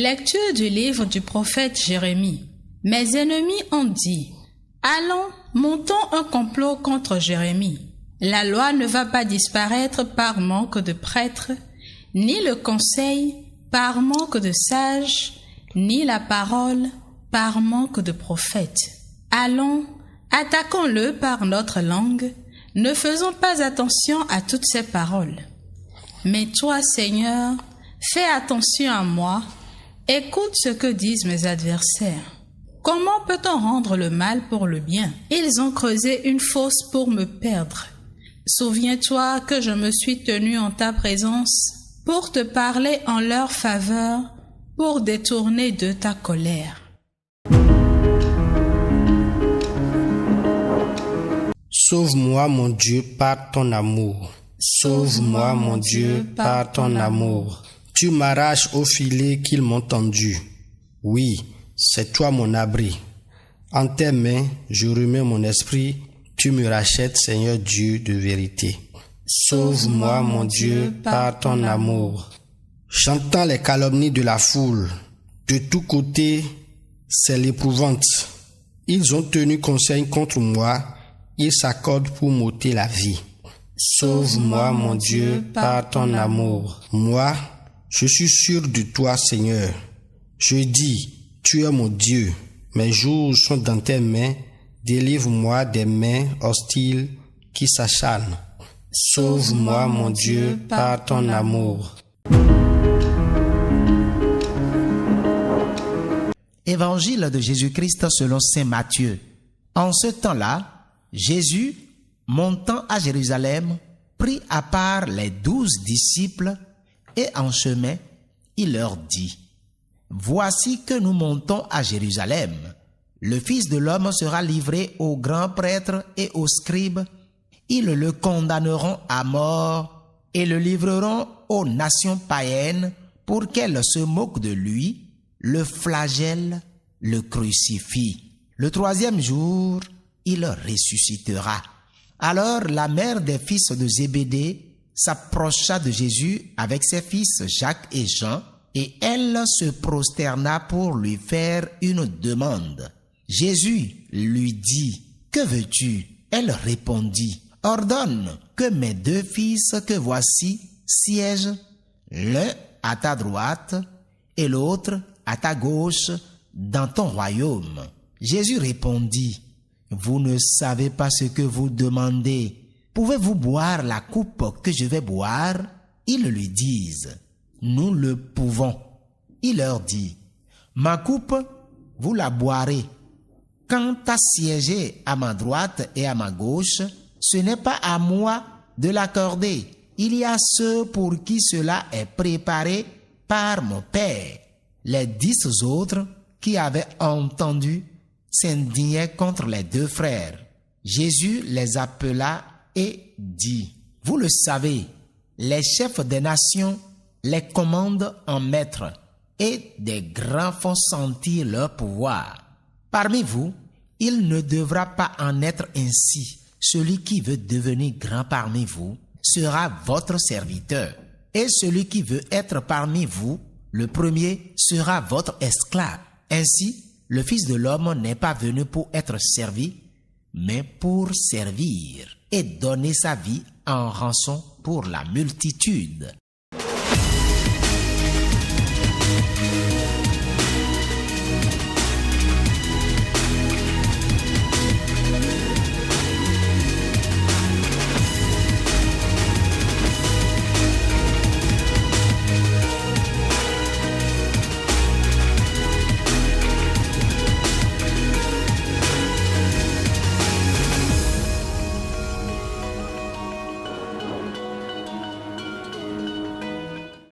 Lecture du livre du prophète Jérémie. Mes ennemis ont dit, « Allons, montons un complot contre Jérémie. La loi ne va pas disparaître par manque de prêtres, ni le conseil par manque de sages, ni la parole par manque de prophètes. Allons, attaquons-le par notre langue, ne faisons pas attention à toutes ces paroles. Mais toi, Seigneur, fais attention à moi, écoute ce que disent mes adversaires. Comment peut-on rendre le mal pour le bien? Ils ont creusé une fosse pour me perdre. Souviens-toi que je me suis tenu en ta présence pour te parler en leur faveur, pour détourner de ta colère. Sauve-moi, mon Dieu, par ton amour. Sauve-moi, mon Dieu, par ton amour. Tu m'arraches au filet qu'ils m'ont tendu. Oui, c'est toi mon abri. En tes mains, je remets mon esprit. Tu me rachètes, Seigneur Dieu de vérité. Sauve-moi, mon Dieu, par ton amour. J'entends les calomnies de la foule. De tous côtés, c'est l'épouvante. Ils ont tenu conseil contre moi. Ils s'accordent pour m'ôter la vie. Sauve-moi, mon Dieu, par ton amour. Moi, je suis sûr de toi, Seigneur. Je dis, tu es mon Dieu. Mes jours sont dans tes mains. Délivre-moi des mains hostiles qui s'acharnent. Sauve-moi, mon Dieu, par ton amour. Évangile de Jésus-Christ selon saint Matthieu. En ce temps-là, Jésus, montant à Jérusalem, prit à part les 12 disciples et en chemin, il leur dit, « Voici que nous montons à Jérusalem. Le Fils de l'homme sera livré aux grands prêtres et aux scribes. Ils le condamneront à mort et le livreront aux nations païennes pour qu'elles se moquent de lui, le flagellent, le crucifient. Le troisième jour, il ressuscitera. » Alors la mère des fils de Zébédée s'approcha de Jésus avec ses fils Jacques et Jean, et elle se prosterna pour lui faire une demande. Jésus lui dit, « Que veux-tu » Elle répondit, « Ordonne que mes 2 fils que voici siègent, l'un à ta droite et l'autre à ta gauche dans ton royaume. » Jésus répondit, « Vous ne savez pas ce que vous demandez. Pouvez-vous boire la coupe que je vais boire ?» Ils lui disent, « Nous le pouvons. » Il leur dit, « Ma coupe, vous la boirez. Quant à siéger à ma droite et à ma gauche, ce n'est pas à moi de l'accorder. Il y a ceux pour qui cela est préparé par mon Père. » Les 10 autres qui avaient entendu s'indignaient contre les 2 frères. Jésus les appela et dit, « Vous le savez, les chefs des nations les commandent en maîtres et des grands font sentir leur pouvoir. Parmi vous, il ne devra pas en être ainsi. Celui qui veut devenir grand parmi vous sera votre serviteur, et celui qui veut être parmi vous, le premier, sera votre esclave. Ainsi, le Fils de l'homme n'est pas venu pour être servi, mais pour servir et donner sa vie en rançon pour la multitude.